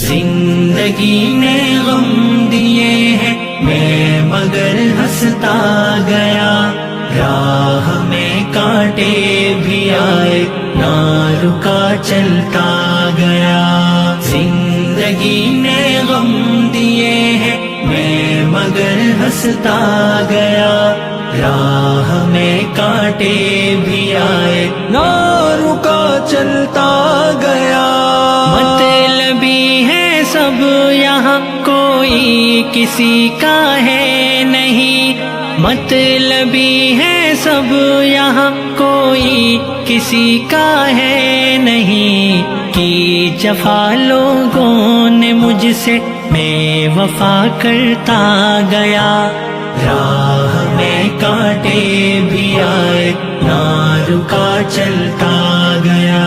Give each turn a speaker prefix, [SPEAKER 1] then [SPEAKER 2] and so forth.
[SPEAKER 1] زندگی نے غم دیے ہیں میں مگر ہنستا گیا، راہ میں کانٹے بھی آئے نہ رکا چلتا گیا۔ زندگی نے غم دیے ہیں میں مگر ہنستا گیا، راہ میں کانٹے بھی آئے نہ رکا چلتا گیا۔ مطلبی ہے سب یہاں کوئی کسی کا ہے نہیں، مطلبی ہے سب یہاں کوئی کسی کا ہے نہیں، کی جفا لوگوں نے مجھ سے میں وفا کرتا گیا، راہ میں کانٹے بھی آئے نہ رکا چلتا گیا۔